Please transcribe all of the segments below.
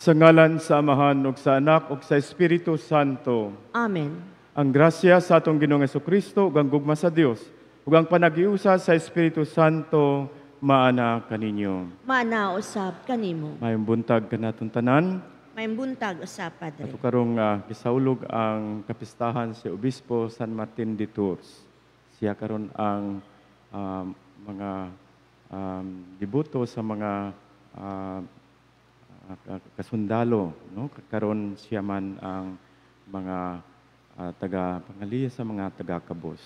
Sa ngalan sa Amahan ug sa Anak ug sa Espiritu Santo. Amen. Ang grasya sa atong Ginoong Jesucristo ug ang gugma sa Dios ug ang panagiusa sa Espiritu Santo maana kaninyo. Mana usab kanimo. Mayong buntag kanaton tanan. May buntag usab, Padre. Ato karong gisaulog ang kapistahan si Obispo San Martin de Tours. Siya karon ang mga debuto sa mga kasundalo, no? Karon siya man ang mga taga-pangaliya sa mga taga-kabos.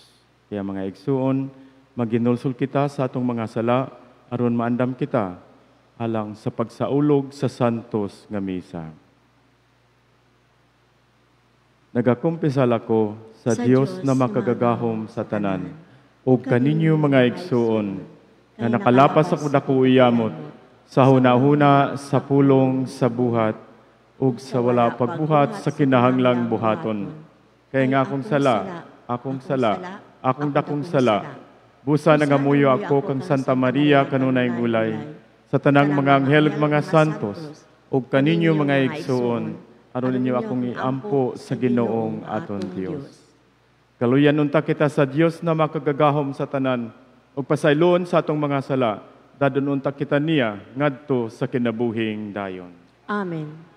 Kaya mga igsuon, maginulsol kita sa atong mga sala aron maandam kita alang sa pagsaulog sa santos nga misa. Nagakumpisal ako sa Dios na makagagahom sa tanan, ug kaninyo mga igsuon, na nakalapas ako dako iyamot, sa hunahuna, sa pulong, sa buhat, ug sa wala pagbuhat sa kinahanglang buhaton. Kaya nga akong dakong sala, busa nangamuyo ako kang Santa Maria kanunay gulay, sa tanang mga anghel ug mga santos, ug kaninyo mga igsuon, aron ninyo akong iampo sa Ginoong aton Dios. Kaluyan unta kita sa Dios na makagagahom sa tanan, ug pasayloon sa atong mga sala, dadon unta kita niya ngadto sa kinabuhing dayon. Amen.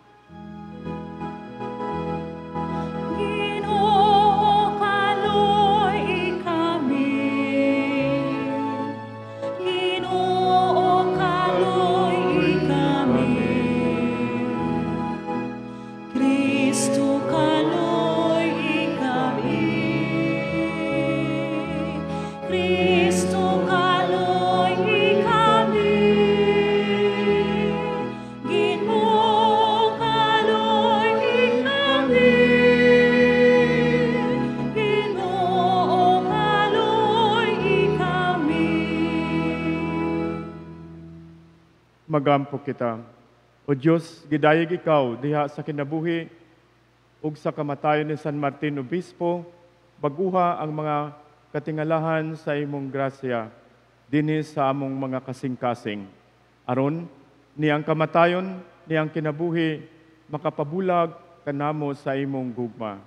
Magampo kita. O Diyos, gidayeg ikaw diha sa kinabuhi ug sa kamatayon ni San Martin Obispo, baguha ang mga katingalahan sa imong grasya dinhi sa among mga kasing-kasing. Aron niyang kamatayon, niyang kinabuhi, makapabulag kanamo sa imong gugma.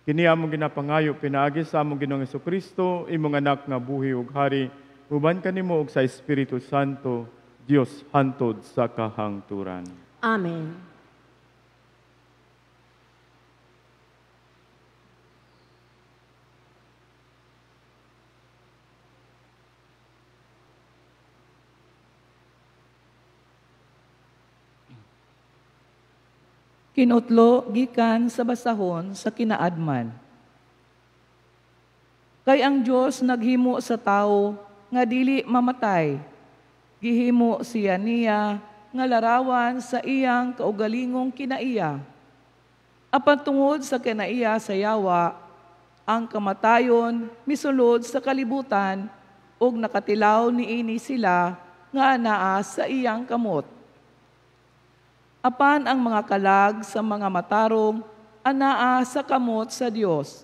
Kini among ginapangayo pinaagi sa among Ginoong Jesucristo, imong anak nga buhi ug hari, uban kanimo ug sa Espiritu Santo, Dios hantod sa kahangturan. Amen. Kinutlo gikan sa basahon sa kinaadman. Kay ang Dios naghimo sa tao nga dili mamatay. Gihimo siya niya nga larawan sa iyang kaugalingong kinaiya. Apan tungod sa kinaiya sa yawa, ang kamatayon misulod sa kalibutan ug nakatilaw niini sila nga anaa sa iyang kamot. Apan ang mga kalag sa mga matarong anaa sa kamot sa Dios,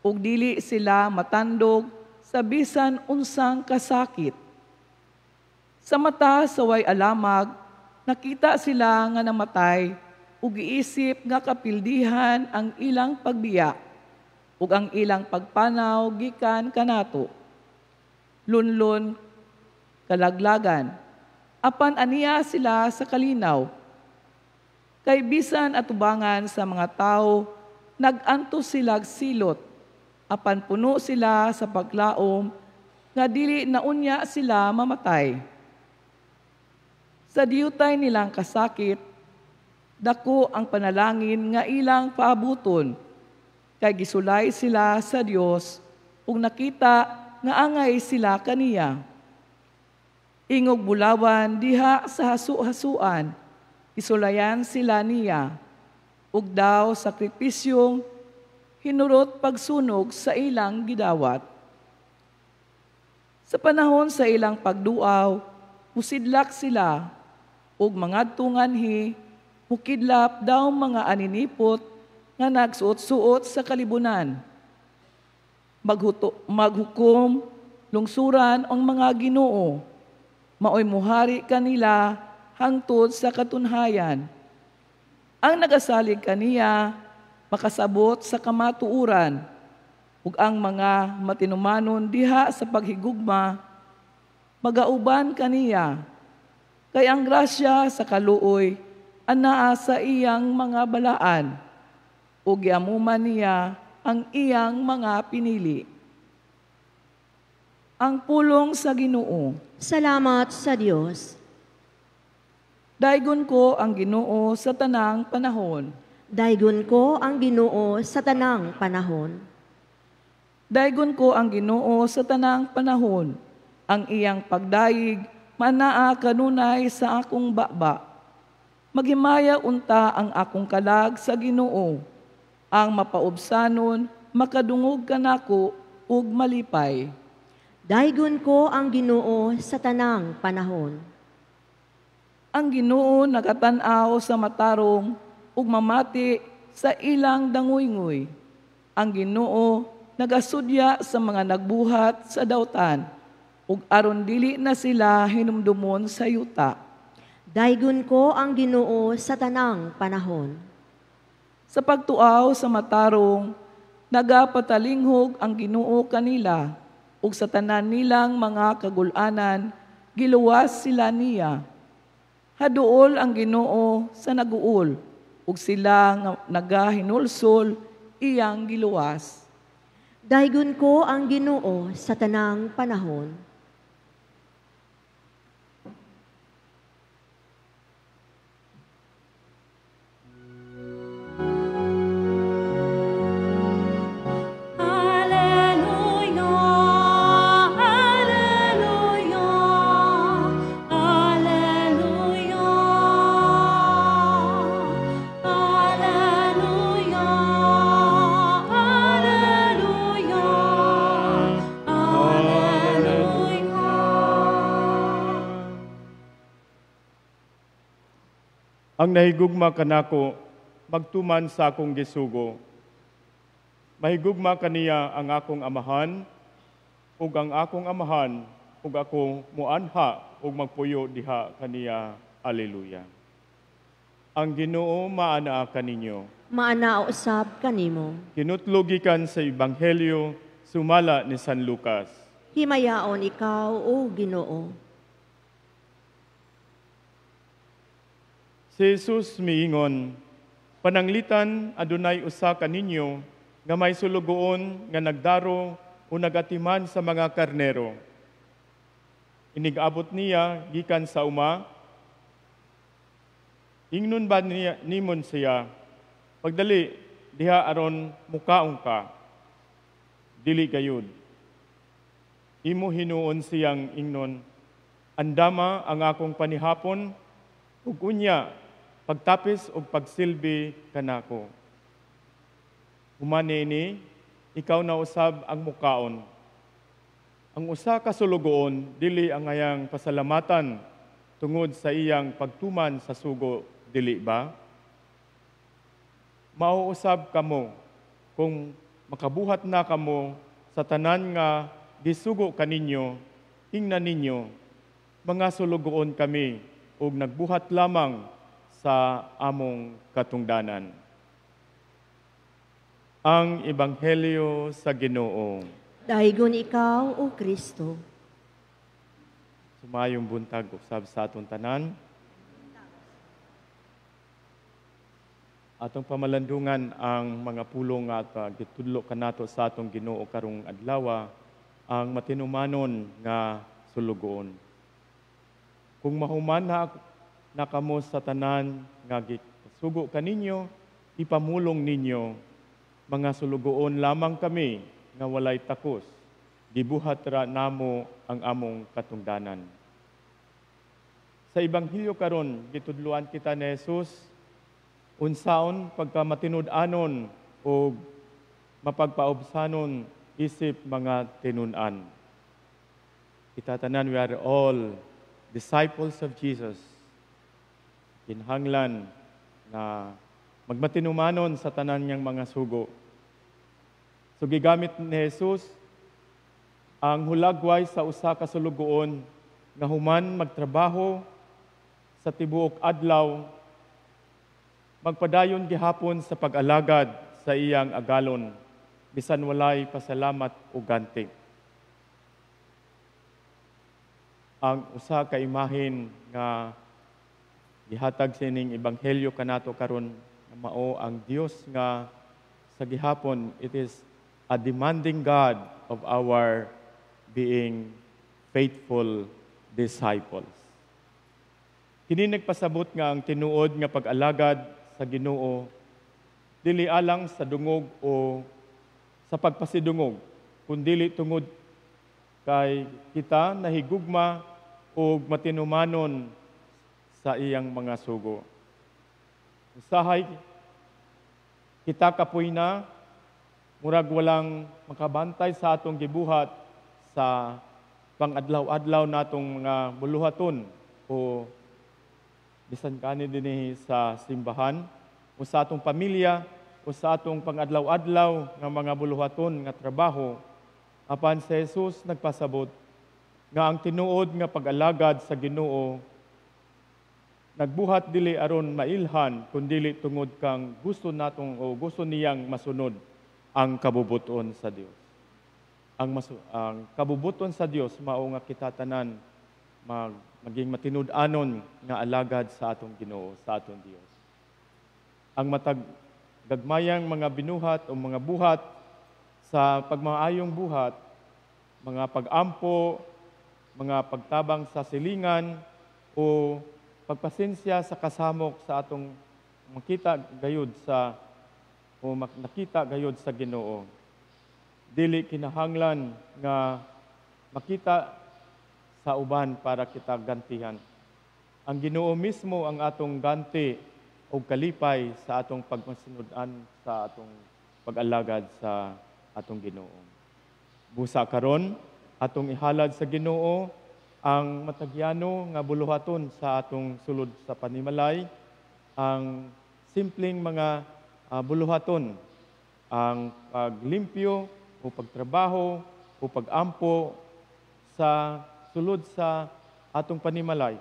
ug dili sila matandog sa bisan unsang kasakit. Sa mata sa way alamag, nakita sila nga namatay, ug giisip nga kapildihan ang ilang pagbiya, ug ang ilang pagpanaw gikan kanato. Lunlon, kalaglagan, apan aniya sila sa kalinaw. Kay bisan atubangan sa mga tao, naganto sila silot, apan puno sila sa paglaom, nga dili naunya sila mamatay. Sa diyutay nilang kasakit, dako ang panalangin nga ilang paabuton, kay gisulay sila sa Dios, ug nakita nga angay sila kaniya. Ingog bulawan diha sa hasu-hasuan, isulayan sila niya, ug daw sakripisyong hinurot pagsunog sa ilang gidawat. Sa panahon sa ilang pagduaw, musidlak sila, ug mangadto nganhi, mukidlap daw mga aninipot nga nagsuot-suot sa kalibunan. Maghukom, lungsuran ang mga Ginoo, maoy muhari kanila hangtod sa katunhayan. Ang nagasalig kaniya makasabot sa kamatuuran, ug ang mga matinumanon diha sa paghigugma magauban kaniya. Kay ang grasya sa kaluoy anaa sa iyang mga balaan, ug giamuman niya ang iyang mga pinili. Ang pulong sa Ginoo. Salamat sa Diyos. Daygon ko ang Ginoo sa tanang panahon. Daygon ko ang Ginoo sa tanang panahon. Daygon ko ang Ginoo sa tanang panahon. Ang iyang pagdayig manaa kanunay sa akong baba. Maghimaya unta ang akong kalag sa Ginoo. Ang mapaubsanon makadungog kanako ug malipay. Daygon ko ang Ginoo sa tanang panahon. Ang Ginoo nakatan-aw sa matarong ug mamati sa ilang danguyngoy. Ang Ginoo nagasudya sa mga nagbuhat sa dawtan ug aron dili na sila hinumdumon sa yuta. Daygon ko ang Ginoo sa tanang panahon. Sa pagtuaw sa matarong nagapatalinghog ang Ginoo kanila ug sa tanan nilang mga kagulanan giluwas sila niya. Haduol ang Ginoo sa naguol ug sila nga nagahinulsol iyang giluwas. Daygon ko ang Ginoo sa tanang panahon. Ang nahigugma kanako, magtuman sa akong gisugo. Mahigugma kaniya ang akong amahan, ug ang akong amahan, ug ako muanha, ug magpuyo diha kaniya. Alleluia. Ang Ginoo maanaa kaninyo. Maanaa usab kanimo. Kinutlogikan sa Ebanghelyo, sumala ni San Lucas. Himayaon ikaw, O Ginoo. Si Jesus miingon, pananglitan adunay usa kaninyo nga may sulugoon nga nagdaro o nagatiman sa mga karnero. Inigabot niya gikan sa uma. Ingnon ba niya, nimon siya, pagdali diha aron mukaong ka. Dili gayud. Imo hinuon siyang ingnon, andama ang akong panihapon, ug unya pagtapis o pagsilbi kanako. Humani ini, ikaw na usab ang mukaon. Ang usa ka sulugoon, dili ang ayang pasalamatan tungod sa iyang pagtuman sa sugo, dili ba? Mauusab kamo kung makabuhat na kamo sa tanan nga gisugo kaninyo, tingnan ninyo, mga sulugoon kami ug nagbuhat lamang sa among katungdanan. Ang Ebanghelyo sa Ginoo. Daygon ikaw, O Kristo. Sumayong buntag usab sa atong tanan. Atong pamalandungan ang mga pulong at gitudlo kanato sa atong Ginoo karong adlaw, ang matinumanon nga sulugoon. Kung mahuman na kamo sa tanan nga gisugo kaninyo, ipamulong ninyo, mga sulugoon lamang kami nga walay takos, gibuhat ra namo ang among katungdanan. Sa Ebanghelyo karon gitudloan kita ni Jesus unsaon pagkamatinud-anon o mapagpaubsanon isip mga tinun-an. Kita tanan, we are all disciples of Jesus. Kinhanglan na magmatinumanon sa tanan niyang mga sugo. So gigamit ni Jesus ang hulagway sa usa ka sulugoon nga human magtrabaho sa tibuok adlaw, magpadayon gihapon sa pag-alagad sa iyang agalon, bisan walay pasalamat o ganti. Ang usa ka imahen nga gihatag sining ebanghelyo kanato karon nga mao ang Dios nga sa gihapon, it is a demanding God of our being faithful disciples. Kini nagpasabot nga ang tinuod nga pag-alagad sa Ginoo dili alang sa dungog o sa pagpasidungog, kundi tungod kay kita nahigugma o matinumanon sa iyang mga sugo. Usahay kita kapoy na murag walang makabantay sa atong gibuhat sa pang-adlaw-adlaw natong mga buluhaton o bisan kani dinhi sa simbahan o sa atong pamilya o sa atong pang-adlaw-adlaw nga mga buluhaton nga trabaho. Apan si Jesus nagpasabot nga ang tinuod nga pag-alagad sa Ginoo nagbuhat dili aron mailhan kundi tungod kang gusto natong o gusto niyang masunod ang kabubuton sa Dios. Ang kabubuton sa Dios mao nga kita tanan maging matinud-anon nga alagad sa atong Ginoo, sa atong Dios. Ang matag gagmayang mga binuhat o mga buhat sa pagmaayong buhat, mga pag-ampo, mga pagtabang sa silingan o pagpasensya sa kasamok sa atong makita gayud sa o nakita gayud sa Ginoo. Dili kinahanglan nga makita sa uban para kita gantihan. Ang Ginoo mismo ang atong ganti o kalipay sa atong pagmasunudan sa atong pag-alagad sa atong Ginoo. Busa karon atong ihalad sa Ginoo ang matagyano nga buluhaton sa atong sulod sa panimalay, ang simpleng mga buluhaton, ang paglimpyo o pagtrabaho o pagampo sa sulod sa atong panimalay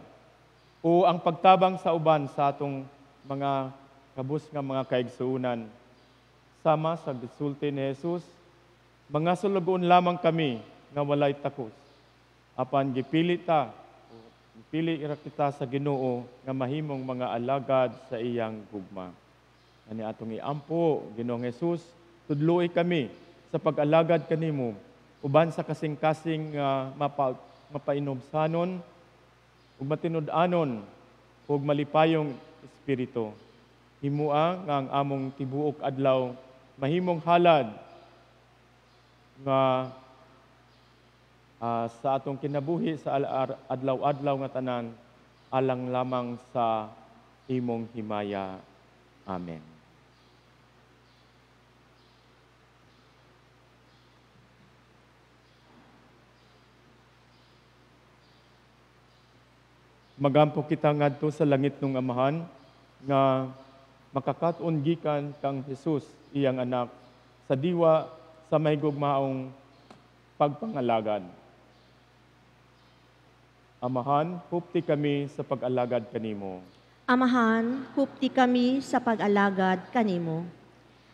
o ang pagtabang sa uban sa atong mga kabus nga mga kaigsuunan. Sama sa gisulti ni Jesus, mga sulugon lamang kami nga walay takos. Apan gipili ira kita sa Ginoo nga mahimong mga alagad sa iyang gugma. Ani atong iampo, Ginoong Jesus, tudloy kami sa pag-alagad kanimo uban sa kasing-kasing mapainobsanon ug matinud-anon ug malipayong espiritu. Himua nga ang among tibuok adlaw mahimong halad nga sa atong kinabuhi sa adlaw-adlaw nga tanan alang lamang sa imong himaya. Amen. Magampo kita ngadto sa langit ng Amahan nga makakaton gikan kang Jesus iyang anak sa diwa sa mahigugmaong pagpangalagad. Amahan, hupti kami sa pag-alagad kanimo. Amahan, hupti kami sa pag-alagad kanimo.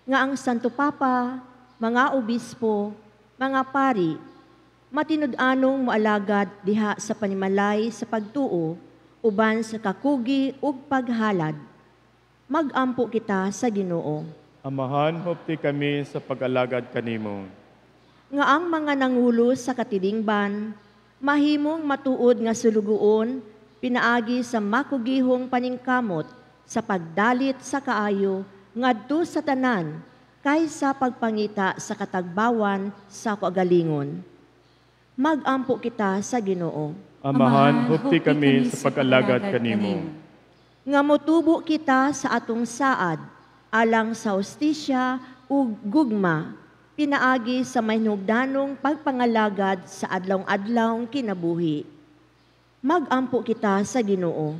Nga ang Santo Papa, mga obispo, mga pari, matinud-anong moalagad diha sa panimalay sa pagtuo, uban sa kakugi ug paghalad. Magampo kita sa Ginoo. Amahan, hupti kami sa pag-alagad kanimo. Nga ang mga nangulo sa katilingban, mahimong matuod nga sulugoon, pinaagi sa makugihong paningkamot sa pagdalit sa kaayo, ngadto sa tanan, kaysa pagpangita sa katagbawan sa kagalingon. Magampo kita sa Ginoo. Amahan, hupti kami sa pag-alagad kanimo. Nga motubo kita sa atong saad, alang sa hustisya ug gugma, pinaagi sa mahinugdanong pagpangalagad sa adlaw-adlaw kinabuhi. Magampo kita sa Ginoo.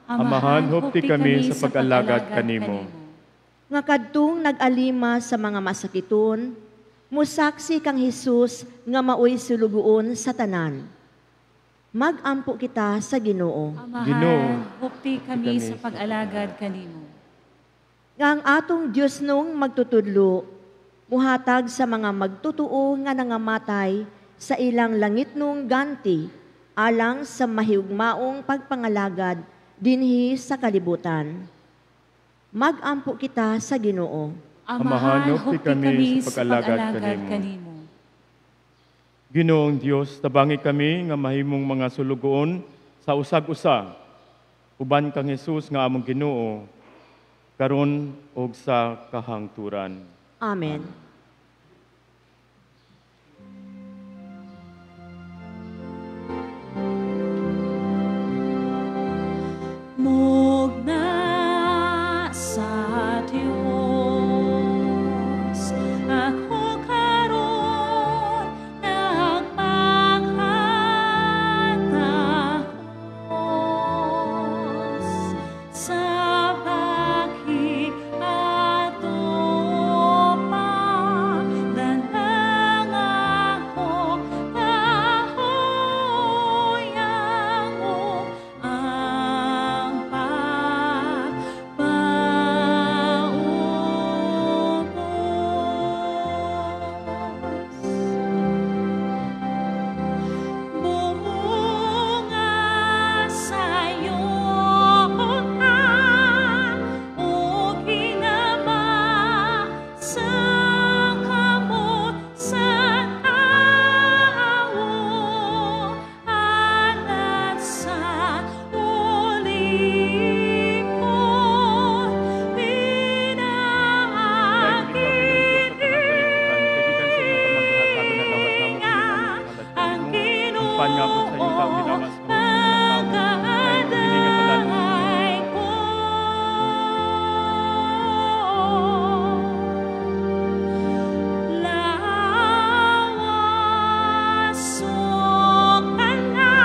Amahan, hupti kami sa pag-alagad kanimo. Nga kadtong nag-alima sa mga masakiton, musaksi kang Hesus nga maoy sulugoon sa tanan. Magampo kita sa Ginoo. Ginoo, Amahan, hupti kami sa pag-alagad kanimo. nga ang atong Diyos nung magtutudlo, muhatag sa mga magtutuo nga nangamatay sa ilang langit nung ganti, alang sa mahigugmaong pagpangalagad dinhi sa kalibutan. Magampo kita sa Ginoo. Amahan, hupti kami sa pag-alagad kanimo. Ginoong Dios, tabangi kami nga mahimong mga sulugoon sa usag-usa. Uban kang Jesus nga among Ginoo, karon og sa kahangturan. Amen. Mugna sa Diyos, ako karon nagpanghatagos sa pag-hiatopa, danang ako kahoyang mo ang bunga sa'yo o ginama sa kamot sa tao alat sa ulipon ang Ginoo pag-aaday ko. Lawasok ka na,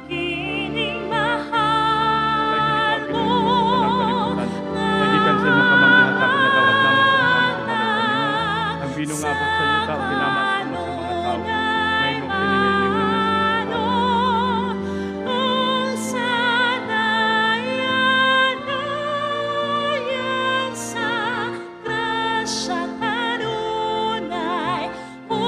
kining mahal mo, Kaibigan sa imong kamanggihatag na dawat lamang sa mga ang binungabot sa yuta o ginamas mo sa mga tao. Ngayon mo pinigay ang sanayan sa grasya kanunay o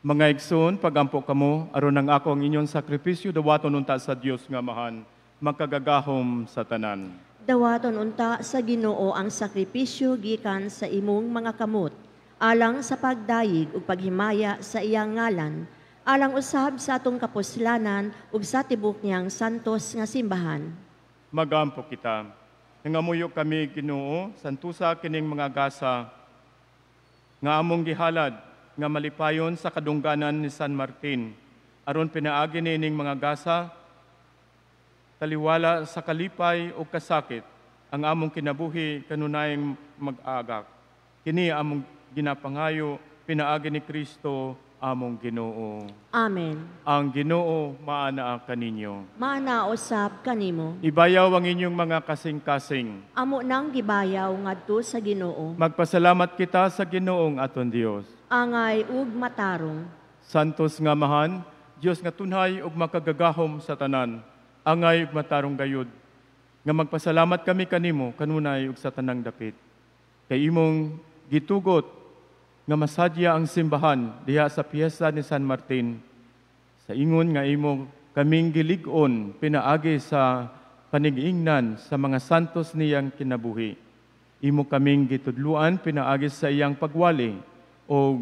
Mga igsoon, pagampo kamo, aron ang ako ang inyong sakripisyo, dawaton unta sa Dios nga mahan, magkagagahom sa tanan. Dawaton unta sa Ginoo ang sakripisyo gikan sa imong mga kamot, alang sa pagdayig ug paghimaya sa iyang ngalan, alang usab sa atong kapuslanan ug sa tibok niyang santos nga simbahan. Magampo kita. Nangamuyo kami, Ginoo, santusa kining mga gasa nga among gihalad nga malipayon sa kadungganan ni San Martin. Aron pinaagi nining mga gasa, taliwala sa kalipay o kasakit, ang among kinabuhi kanunayang mag-agak. Kini among ginapangayo, pinaagi ni Kristo among Ginoo. Amen. Ang Ginoo maana kaninyo. Maana usab kanimo. Ibayaw ang inyong mga kasing-kasing. Amo nang gibayaw ngadto sa Ginoo. Magpasalamat kita sa Ginoong aton Dios. Angay ug matarong. Santos nga mahan, Dios nga tunhay ug makagagahom sa tanan. Angay ug matarong gayud. Nga magpasalamat kami kanimo kanunay ug sa tanang dapit. Kay imong gitugot nga masadya ang simbahan diha sa piyesta ni San Martin. Sa ingon nga imo kaming gilig-on pinaagi sa panigingnan sa mga santos niyang kinabuhi. Imo kaming gitudluan pinaagi sa iyang pagwali o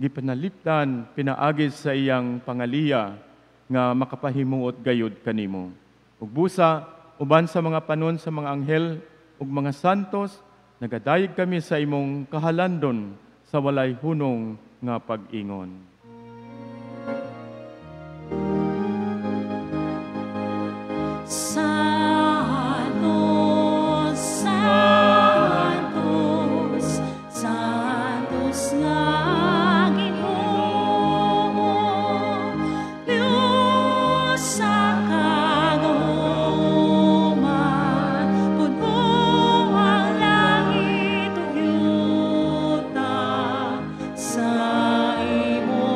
gipanalipdan pinaagi sa iyang pangaliya nga makapahimuot gayud kanimo. Ug busa uban sa mga panon sa mga anghel ug mga santos, nagadayeg kami sa imong kahalandon sa walay hunong nga pag-ingon. Santos, Santos, Santos nga Ginoo, Diyos sa kagahooman, puno ang langit ug yuta sa imo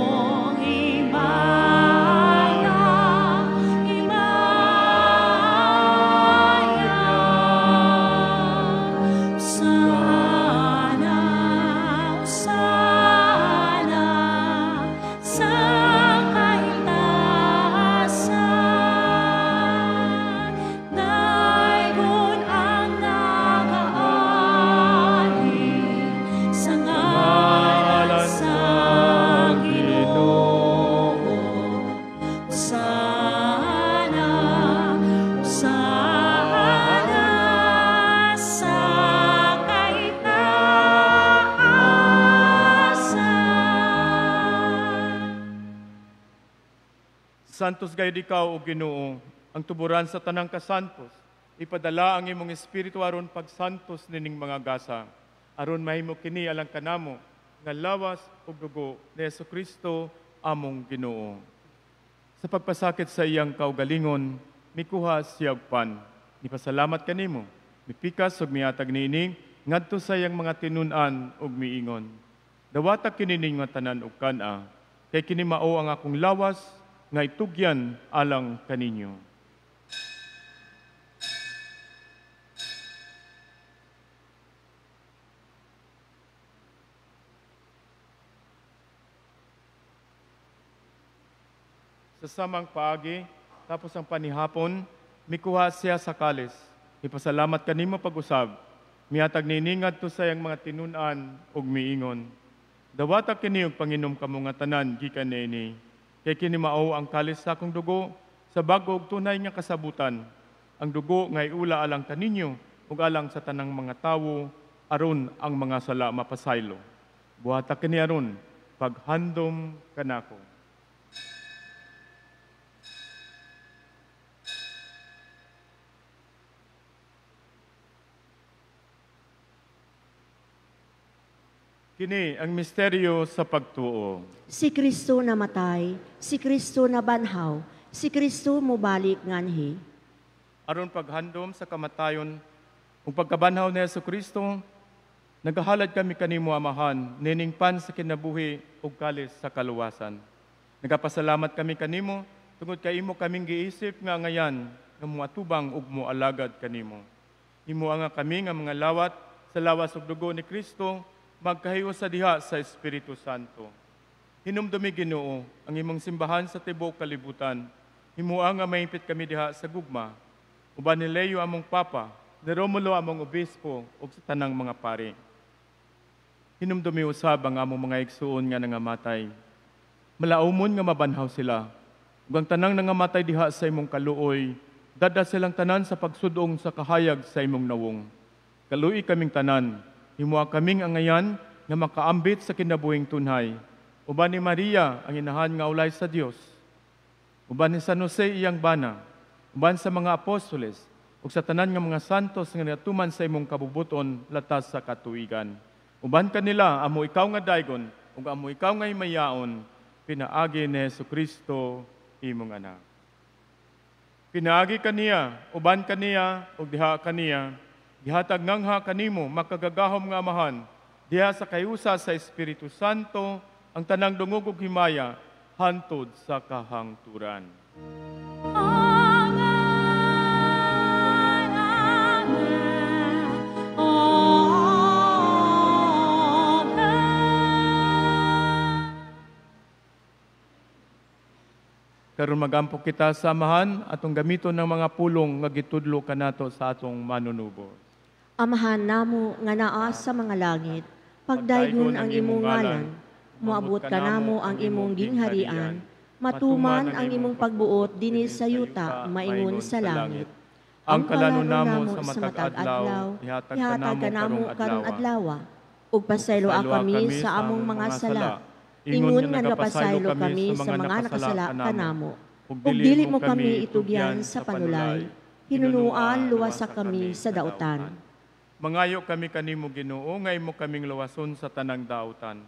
Santos gayud ikaw, o Ginoo, ang tuburan sa tanang kasantos. Ipadala ang imong espiritu aron pagsantos nining mga gasa. Aron mahimo kini alang kanamo nga lawas ug dugo ni Jesucristo among Ginoo. Sa pagpasakit sa iyang kaugalingon, mikuha siya og pan. Nipasalamat kanimo, mipikas ug miatag niining ngadto sa iyang mga tinun-an ug miingon. Dawata kini ning nga tanan ug kana, kay kini mao ang akong lawas nga itugyan alang kaninyo. Sa samang paagi, tapos ang panihapon, mikuha siya sa kalis. Ipasalamat kanimo pag-usab. Miatag niningad to sa iyang mga tinun-an ug miingon. Dawata kini og panginom kamo nga tanan gikan niini. Kay kini mao ang kalis sa akong dugo sa bag-o ug tunay nga kasabutan. Ang dugo nga iula alang kaninyo ug alang sa tanang mga tawo aron ang mga sala mapasaylo. Buhata kini aron paghandom kanako. Kini ang misteryo sa pagtuo. Si Kristo namatay, si Kristo nabanhaw, si Kristo mubalik nganhi. Aron paghandom sa kamatayon ug pagkabanhaw ni Jesucristo, nagahalad kami kanimo amahan, nining pan sa kinabuhi ug kalis sa kaluwasan. Nagapasalamat kami kanimo tungod kay imo kaming giisip nga ngayan nga moatubang ug moalagad kanimo. Imo nga kami nga mga lawat sa lawas ug dugo ni Kristo, magkahiyo sa diha sa Espiritu Santo. Hinumdumi Ginoo ang imong simbahan sa tibuok kalibutan. Himuha nga mahimpit kami diha sa gugma. Uban ni Leo among Papa, ni Romulo among Obispo, ug sa tanang mga pari. Hinumdumi usab ang among mga igsuon nga nangamatay. Malaumon nga mabanhaw sila. Ug ang tanang nangamatay diha sa imong kaluoy, dada silang tanan sa pagsudong sa kahayag sa imong nawong. Kaluoy kaming tanan, himuha kaming angayan nga makaambit sa kinabuhing tunhay. Uban ni Maria ang inahan nga ulay sa Dios. Uban ni San Jose iyang bana. Uban sa mga apostoles ug sa tanan nga mga santos nga nagatuman sa imong kabubuton latas sa katuigan. Uban kanila amo ikaw nga daygon ug amo ikaw nga himayaon, pinaagi ni Jesucristo imong anak. Pinaagi kaniya, uban kaniya ug diha kaniya. Gihatag ngangha kanimo makagagahom nga amahan, diha sa kayusa sa Espiritu Santo, ang tanang dungog ug himaya, hantod sa kahangturan. Amen, amen, amen. Karon magampo kita sa amahan atong gamiton ng mga pulong nga gitudlo kanato sa atong manunubo. Amahan namo nga naa sa mga langit, pagdaygon ang imong ngalan, moabot ka namo ang imong gingharian, matuman ang imong pagbuot dinhi sa yuta, maingon sa langit. Ang kalanon namo sa matag adlaw, ihatag ka namo karong adlaw, ug pasaylo kami sa among mga sala. Ingon nga napasaylo kami sa mga nakasala kanamo. Ug dili mo kami itugyan sa panulay, hinunuan luwasa kami sa dautan. Mangayo kami kanimo Ginoo, nga imo kaming luwason sa tanang dautan.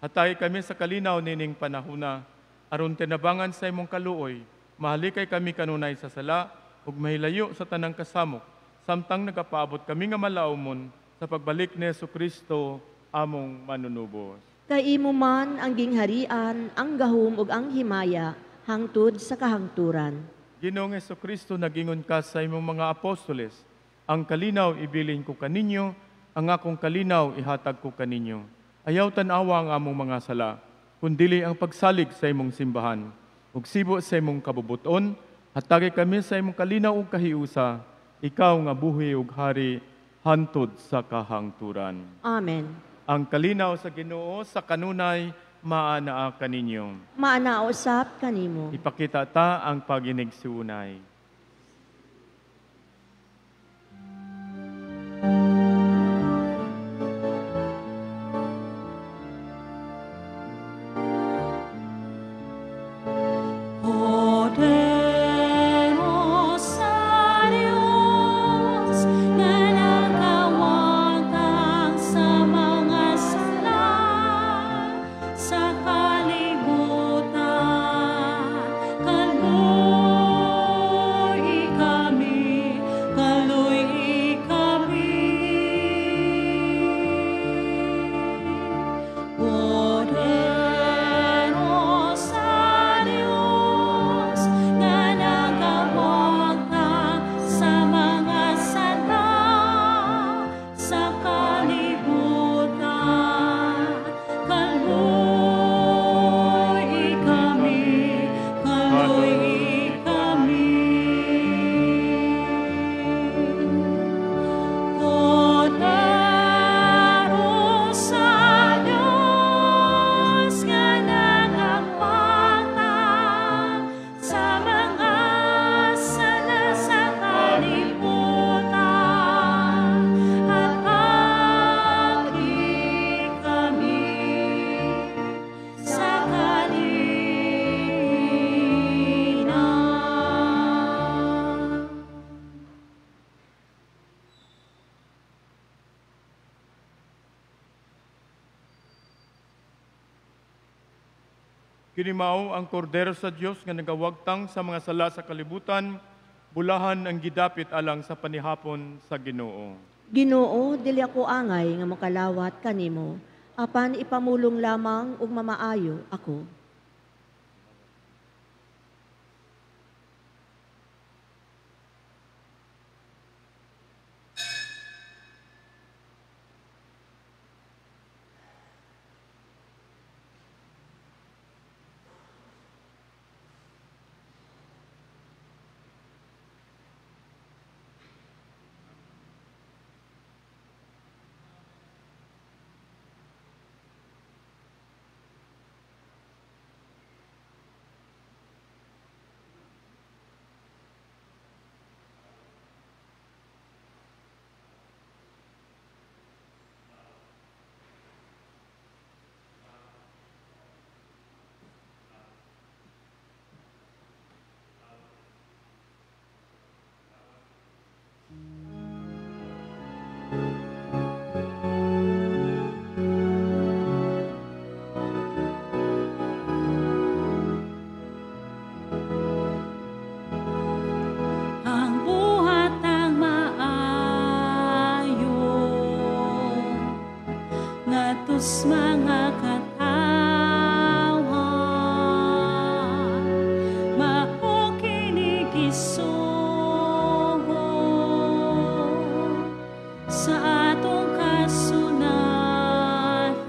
Hatay kami sa kalinaw nining panahuna, aron tinabangan sa imong kaluoy, mahalikay kami kanunay sa sala, ug mahilayo sa tanang kasamok, samtang nagapaabot kami nga malaumon sa pagbalik ni Jesucristo among manunubos. Kay imo man ang gingharian, ang gahom ug ang himaya, hangtod sa kahangturan. Ginoong Jesucristo, nagingon ka sa imong mga apostoles, ang kalinaw ibilin ko kaninyo, ang akong kalinaw ihatag ko kaninyo. Ayaw tanawa ang among mga sala, kundili ang pagsalig sa imong simbahan. Ug sibo sa imong kabubuton, hatagi kami sa imong kalinaw ug kahiusa, ikaw nga buhi ug hari, hantod sa kahangturan. Amen. Ang kalinaw sa Ginoo sa kanunay maanaa kaninyo. Maanaosap kanimo. Ipakita ta ang paginigsiunay. O Kini mao ang kordero sa Dios nga nagawagtang sa mga sala sa kalibutan, bulahan ang gidapit alang sa panihapon sa Ginoo. Ginoo, dili ako angay nga mokalawat kanimo, apan ipamulong lamang ug mamaayo ako. Ang buhat ang maayo ngatus mga katawan mao kini gisugo sa atong kasunatan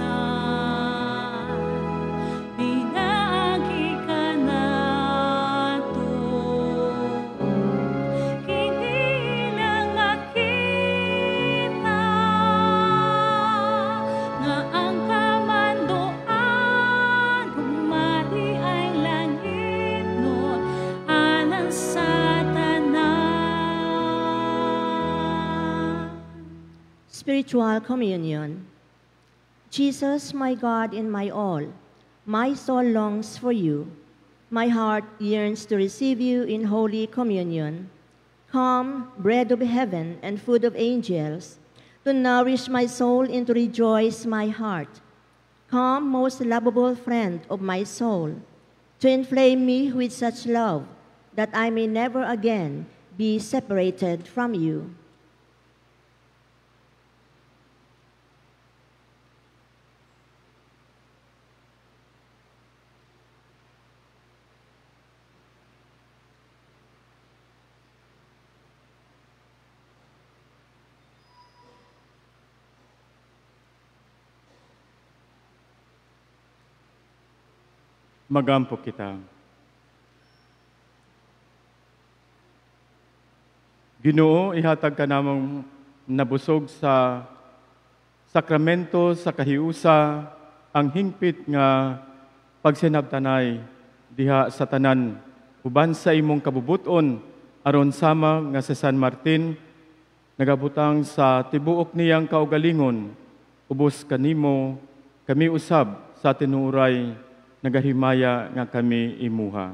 pinaagi ka nato kini lang makita nga ang kamandoan humadi ay langit nun alang sa tanan. Spiritual Communion. Jesus, my God and my all, my soul longs for you. My heart yearns to receive you in Holy Communion. Come, bread of heaven and food of angels, to nourish my soul and to rejoice my heart. Come, most lovable friend of my soul, to inflame me with such love that I may never again be separated from you. Magampo kita. Ginoo, ihatag ka namang nabusog sa sakramento sa kahiusa ang hingpit nga pagsinabtanay diha sa tanan uban sa imong kabubuton aron sama nga si San Martin nagabutang sa tibuok niyang kaugalingon ubos kanimo kami usab sa tinuray nagahimaya nga kami imuha.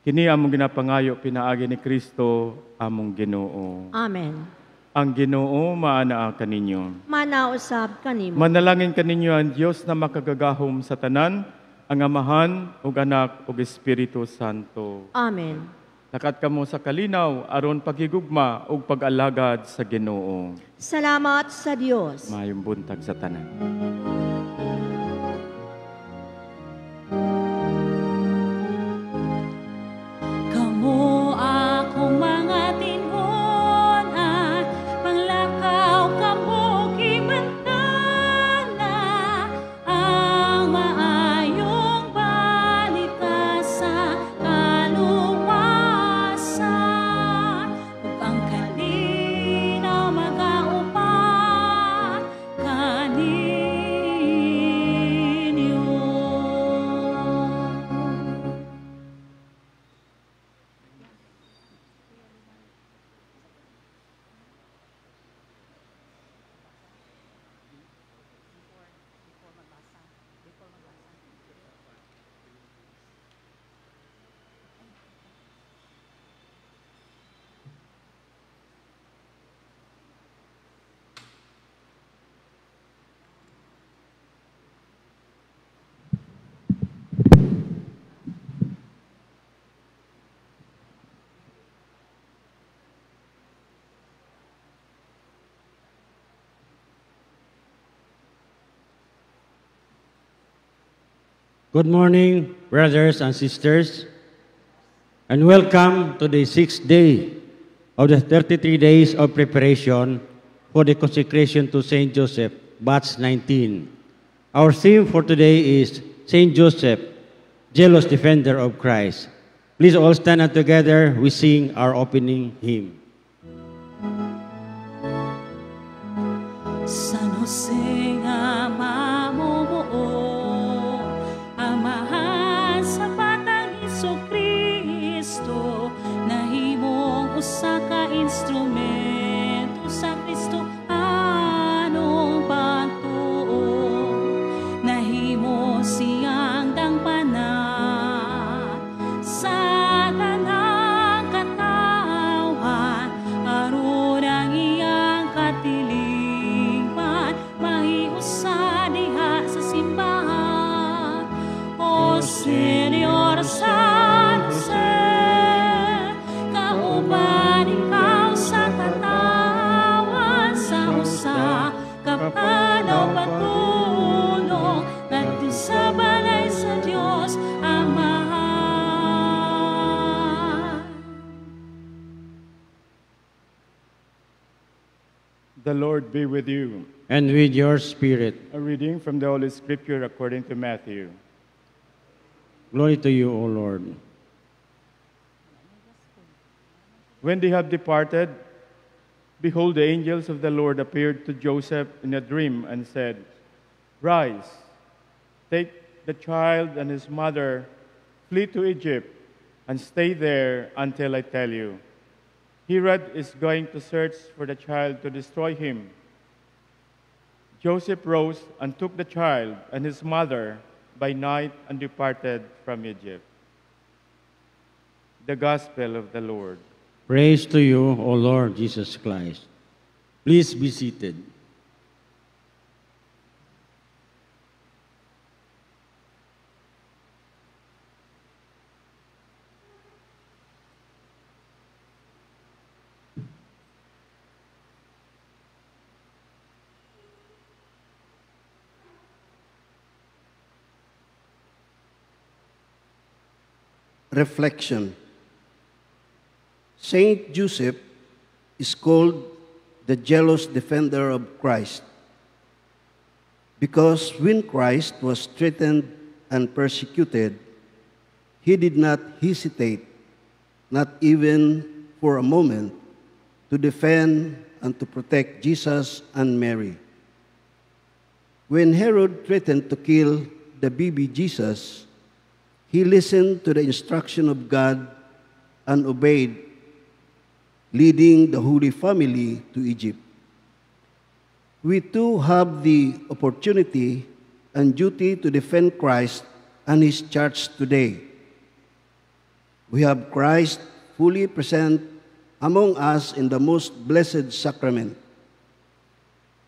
Kini among ginapangayo pinaagi ni Kristo among Ginoo. Amen. Ang Ginoo maanaa kaninyo. Manausab kanimo. Manalangin kaninyo ang Dios na makagagahom sa tanan, ang Amahan ug Anak ug Espiritu Santo. Amen. Lakat kamo sa kalinaw aron pagigugma ug pag-alagad sa Ginoo. Salamat sa Diyos. Maayong buntag sa tanan. Kamo akong mga tingunan, panglakaw kamo gibantana, ang maayong balita sa kaluwasan, ug ang kalinaw magaupa kanimo. Good morning, brothers and sisters, and welcome to the 6th day of the 33 days of preparation for the consecration to Saint Joseph, batch 19. Our theme for today is Saint Joseph, jealous defender of Christ. Please all stand up together. We sing our opening hymn. San Jose nga mamumuo, amahan sa batang Jesucristo, nahimong usa ka instrumento sa Kristo anong pagtuo, nahimo siyang dangpanan sa tanang katawan, aron ang iyang katiling. Señor San Jose, kauban ikaw sa katawan, sa usa kapanaw patulong, ngadto sa balay sa Dios Amahan. The Lord be with you. And with your spirit. A reading from the Holy Scripture according to Matthew. Glory to you, O Lord. When they had departed, behold, the angels of the Lord appeared to Joseph in a dream and said, Rise, take the child and his mother, flee to Egypt, and stay there until I tell you. Herod is going to search for the child to destroy him. Joseph rose and took the child and his mother by night and departed from Egypt. The Gospel of the Lord. Praise to you, O Lord Jesus Christ. Please be seated. Reflection. Saint Joseph is called the jealous defender of Christ because when Christ was threatened and persecuted, he did not hesitate, not even for a moment, to defend and to protect Jesus and Mary. When Herod threatened to kill the baby Jesus, he listened to the instruction of God and obeyed, leading the Holy Family to Egypt. We too have the opportunity and duty to defend Christ and His church today. We have Christ fully present among us in the most blessed sacrament.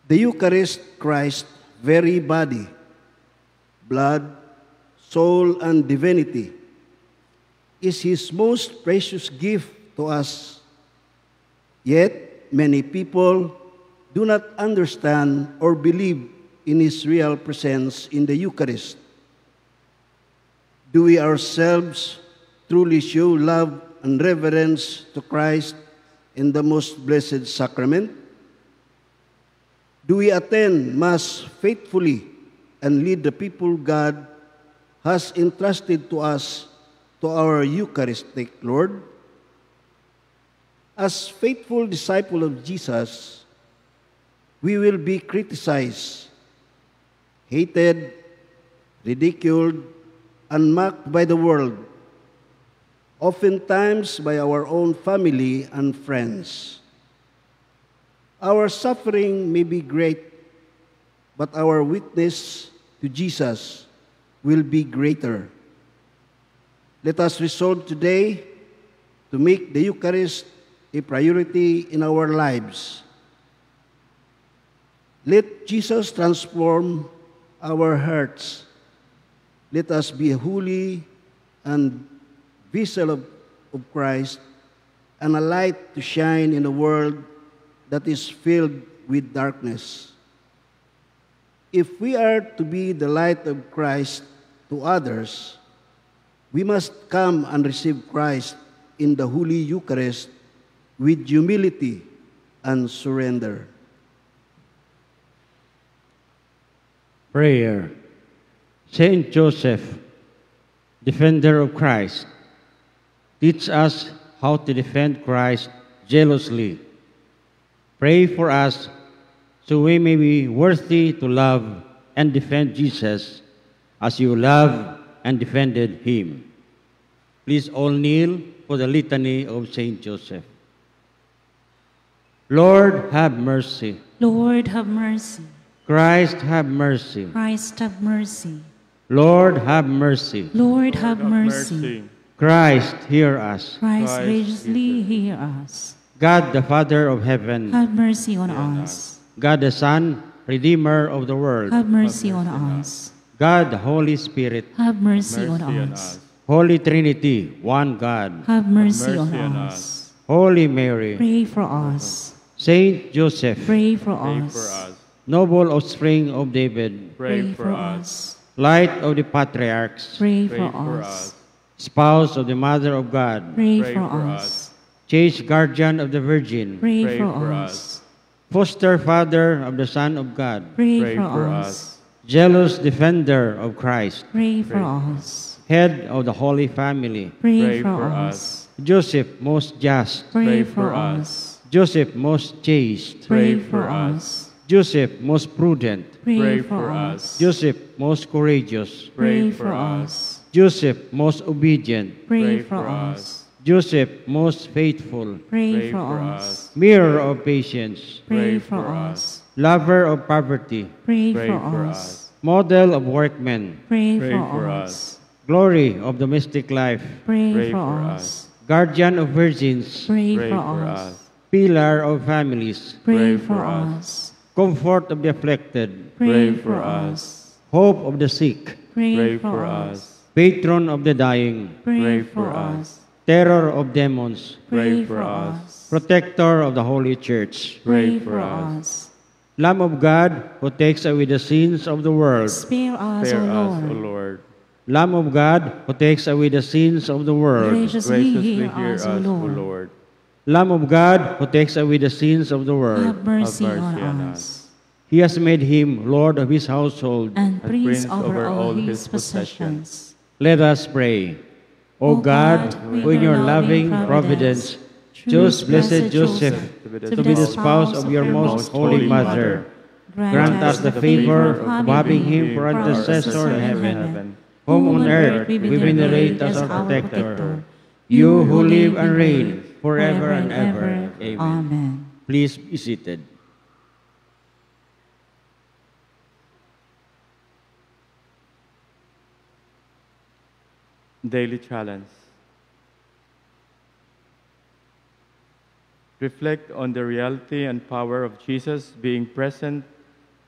The Eucharist, Christ's very body, blood, soul, and divinity, is His most precious gift to us. Yet, many people do not understand or believe in His real presence in the Eucharist. Do we ourselves truly show love and reverence to Christ in the most blessed sacrament? Do we attend Mass faithfully and lead the people God has entrusted to us, to our Eucharistic Lord? As faithful disciples of Jesus, we will be criticized, hated, ridiculed, and mocked by the world, oftentimes by our own family and friends. Our suffering may be great, but our witness to Jesus will be greater. Let us resolve today to make the Eucharist a priority in our lives. Let Jesus transform our hearts. Let us be holy and vessel of Christ and a light to shine in a world that is filled with darkness. If we are to be the light of Christ to others, we must come and receive Christ in the Holy Eucharist with humility and surrender. Prayer. Saint Joseph, defender of Christ, teach us how to defend Christ jealously. Pray for us so we may be worthy to love and defend Jesus as you loved and defended him. Please all kneel for the litany of Saint Joseph. Lord, have mercy. Lord, have mercy. Christ, have mercy. Christ, have mercy. Lord, have mercy. Lord, have mercy. Christ, hear us. Christ, Christ, graciously hear us. God, the Father of heaven, Have mercy on us. God, the Son, Redeemer of the world, Have mercy on us. God, the Holy Spirit, Have mercy Mercy on on us. us. Holy Trinity, one God, Have mercy mercy on on us. Holy Mary, Pray for us. Saint Joseph, Pray for Pray for us. us. noble offspring of David, Pray for us. light of the patriarchs, Pray Pray for for us. us. spouse of the Mother of God, Pray Pray for for us. chaste guardian of the Virgin, Pray Pray for for us. foster father of the Son of God, Pray Pray for for us. us. jealous defender of Christ, Pray for Pray for us. head of the Holy Family, Pray for us. Joseph, most just, Pray Pray for for us. Joseph, most chaste, Pray Pray for for us. Joseph, most prudent, Pray Pray for for us. Joseph, most courageous, Pray Pray for for us. Joseph, most obedient, Pray Pray for for us. Joseph, most faithful, Pray Pray for for us. us. mirror of patience, Pray Pray for for us. lover of poverty, Pray Pray for for us. us. model of workmen, Pray Pray for for us. glory of domestic life, Pray Pray for for us. guardian of virgins, Pray Pray for for us. us. pillar of families, Pray Pray for for us. comfort of the afflicted, Pray Pray for for us. hope of the sick, Pray Pray for for us. us. patron of the dying, Pray Pray for for us. terror of demons, Pray Pray for for us. protector of the Holy Church, Pray Pray for for us. us. Lamb of God who takes away the sins of the world, Spare us, Spare O us, O Lord. Lord. Lamb of God who takes away the sins of the world, Graciously Graciously hear us, O O Lord. Lord. Lamb of God who takes away the sins of the world. Have mercy Have on mercy on us. He has made him Lord of his household. And prince prince over over all all his his possessions. Let us pray. O God, who in your loving providence chose Blessed Joseph to be the spouse of your most holy mother, grant us the favor of having him for intercessor in heaven, whom on earth we venerate as our protector, you who live and reign forever and ever. Amen. Amen. Please be seated. Daily challenge. Reflect on the reality and power of Jesus being present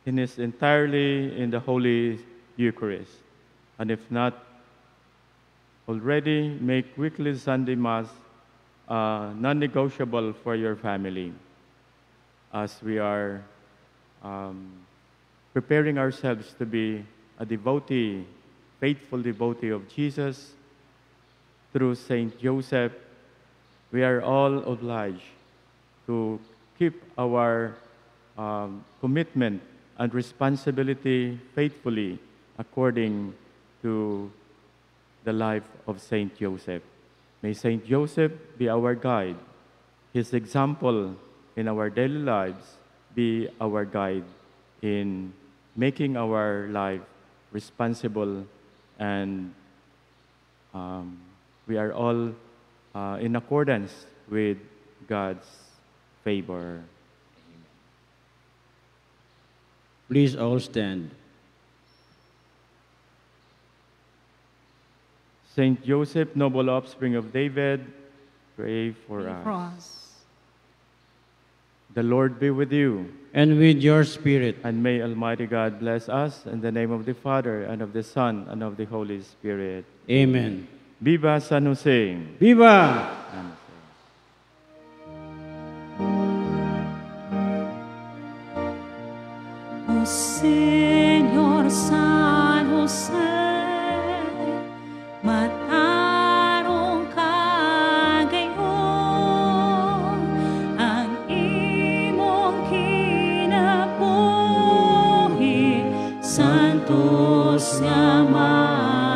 in His entirely in the Holy Eucharist. And if not already, make weekly Sunday Mass non-negotiable for your family. As we are preparing ourselves to be a devotee, faithful devotee of Jesus, through Saint Joseph, we are all obliged to keep our commitment and responsibility faithfully according to the life of Saint Joseph. May Saint Joseph be our guide. His example in our daily lives be our guide in making our life responsible, and we are all in accordance with God's favor. Please all stand. Saint Joseph, noble offspring of David, pray for Pray us. for us. The Lord be with you, And with your spirit, and may Almighty God bless us in the name of the Father, and of the Son, and of the Holy Spirit. amen. Viva San Jose! Viva! O Señor San José, Ama.